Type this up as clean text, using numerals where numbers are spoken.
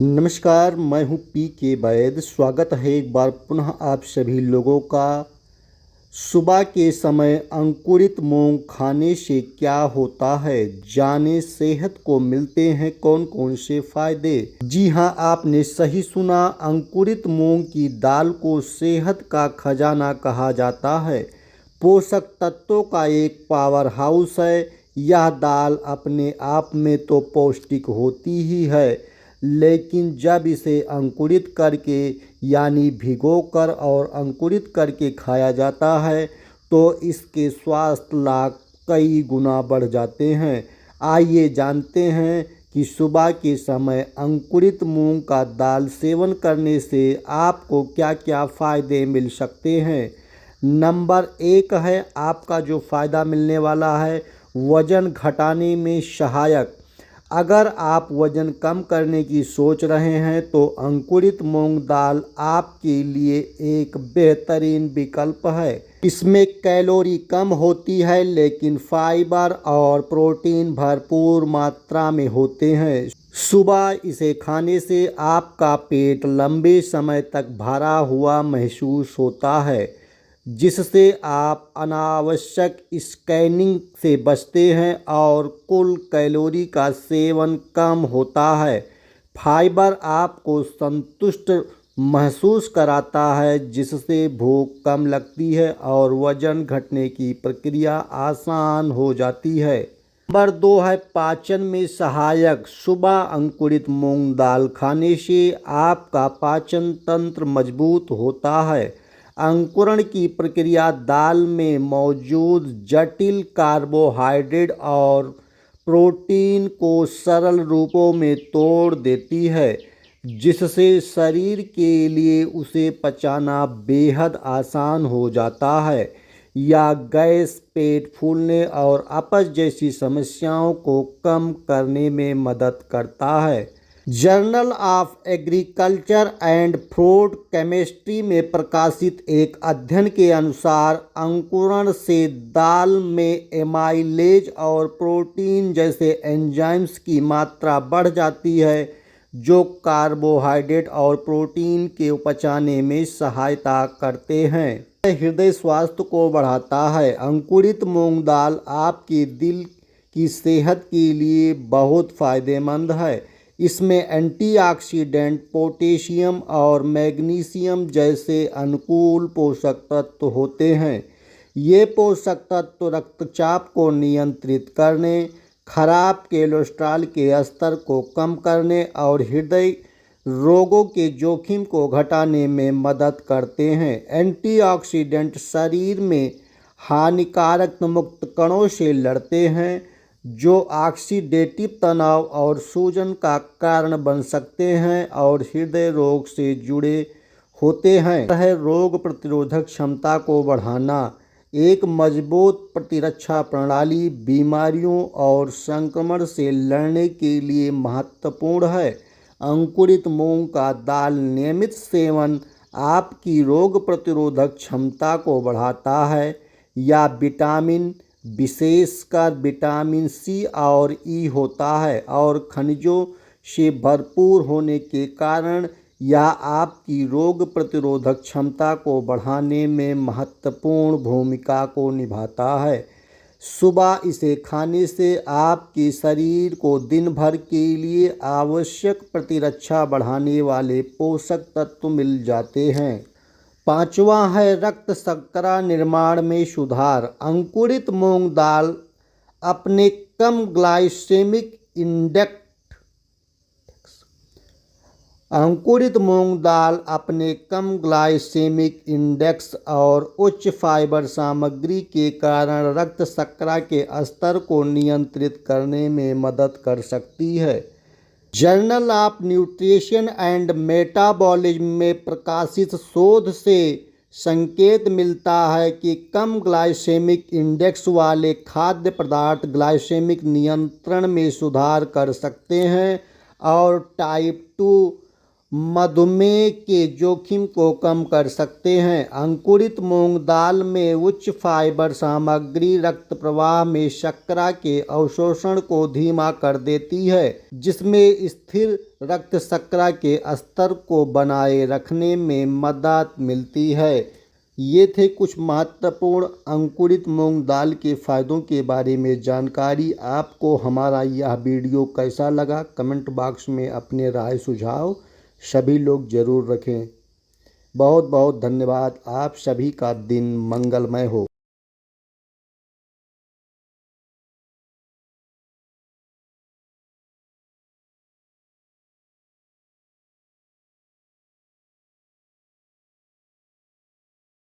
नमस्कार, मैं हूँ पी के वैद। स्वागत है एक बार पुनः आप सभी लोगों का। सुबह के समय अंकुरित मूंग खाने से क्या होता है, जाने सेहत को मिलते हैं कौन कौन से फायदे। जी हाँ, आपने सही सुना। अंकुरित मूंग की दाल को सेहत का खजाना कहा जाता है। पोषक तत्वों का एक पावर हाउस है। यह दाल अपने आप में तो पौष्टिक होती ही है, लेकिन जब इसे अंकुरित करके यानी भिगोकर और अंकुरित करके खाया जाता है तो इसके स्वास्थ्य लाभ कई गुना बढ़ जाते हैं। आइए जानते हैं कि सुबह के समय अंकुरित मूंग का दाल सेवन करने से आपको क्या क्या फ़ायदे मिल सकते हैं। नंबर 1 है आपका जो फ़ायदा मिलने वाला है, वज़न घटाने में सहायक। अगर आप वज़न कम करने की सोच रहे हैं तो अंकुरित मूंग दाल आपके लिए एक बेहतरीन विकल्प है। इसमें कैलोरी कम होती है लेकिन फाइबर और प्रोटीन भरपूर मात्रा में होते हैं। सुबह इसे खाने से आपका पेट लंबे समय तक भरा हुआ महसूस होता है, जिससे आप अनावश्यक स्कैनिंग से बचते हैं और कुल कैलोरी का सेवन कम होता है। फाइबर आपको संतुष्ट महसूस कराता है, जिससे भूख कम लगती है और वज़न घटने की प्रक्रिया आसान हो जाती है। नंबर 2 है पाचन में सहायक। सुबह अंकुरित मूंग दाल खाने से आपका पाचन तंत्र मजबूत होता है। अंकुरण की प्रक्रिया दाल में मौजूद जटिल कार्बोहाइड्रेट और प्रोटीन को सरल रूपों में तोड़ देती है, जिससे शरीर के लिए उसे पचाना बेहद आसान हो जाता है या गैस, पेट फूलने और अपच जैसी समस्याओं को कम करने में मदद करता है। Journal of agriculture and food chemistry में प्रकाशित एक अध्ययन के अनुसार अंकुरण से दाल में एमाइलेज और प्रोटीन जैसे एंजाइम्स की मात्रा बढ़ जाती है, जो कार्बोहाइड्रेट और प्रोटीन के पचाने में सहायता करते हैं। हृदय स्वास्थ्य को बढ़ाता है। अंकुरित मूंग दाल आपके दिल की सेहत के लिए बहुत फायदेमंद है। इसमें एंटीऑक्सीडेंट, पोटेशियम और मैग्नीशियम जैसे अनुकूल पोषक तत्व होते हैं। ये पोषक तत्व रक्तचाप को नियंत्रित करने, खराब कोलेस्ट्रॉल के स्तर को कम करने और हृदय रोगों के जोखिम को घटाने में मदद करते हैं। एंटीऑक्सीडेंट शरीर में हानिकारक मुक्त कणों से लड़ते हैं, जो ऑक्सीडेटिव तनाव और सूजन का कारण बन सकते हैं और हृदय रोग से जुड़े होते हैं। यह रोग प्रतिरोधक क्षमता को बढ़ाना। एक मजबूत प्रतिरक्षा प्रणाली बीमारियों और संक्रमण से लड़ने के लिए महत्वपूर्ण है। अंकुरित मूंग का दाल नियमित सेवन आपकी रोग प्रतिरोधक क्षमता को बढ़ाता है या विटामिन, विशेषकर विटामिन सी और ई होता है और खनिजों से भरपूर होने के कारण यह आपकी रोग प्रतिरोधक क्षमता को बढ़ाने में महत्वपूर्ण भूमिका को निभाता है। सुबह इसे खाने से आपके शरीर को दिन भर के लिए आवश्यक प्रतिरक्षा बढ़ाने वाले पोषक तत्व मिल जाते हैं। पांचवा है रक्त शर्करा निर्माण में सुधार। अंकुरित मूंग दाल अपने कम ग्लाइसेमिक इंडेक्स अंकुरित मूंग दाल अपने कम ग्लाइसेमिक इंडेक्स और उच्च फाइबर सामग्री के कारण रक्त शर्करा के स्तर को नियंत्रित करने में मदद कर सकती है। Journal of nutrition and metabolism में प्रकाशित शोध से संकेत मिलता है कि कम ग्लाइसेमिक इंडेक्स वाले खाद्य पदार्थ ग्लाइसेमिक नियंत्रण में सुधार कर सकते हैं और टाइप 2 मधुमेह के जोखिम को कम कर सकते हैं। अंकुरित मूंग दाल में उच्च फाइबर सामग्री रक्त प्रवाह में शर्करा के अवशोषण को धीमा कर देती है, जिसमें स्थिर रक्त शर्करा के स्तर को बनाए रखने में मदद मिलती है। ये थे कुछ महत्वपूर्ण अंकुरित मूंग दाल के फ़ायदों के बारे में जानकारी। आपको हमारा यह वीडियो कैसा लगा, कमेंट बॉक्स में अपने राय सुझाव सभी लोग ज़रूर रखें। बहुत बहुत धन्यवाद। आप सभी का दिन मंगलमय हो।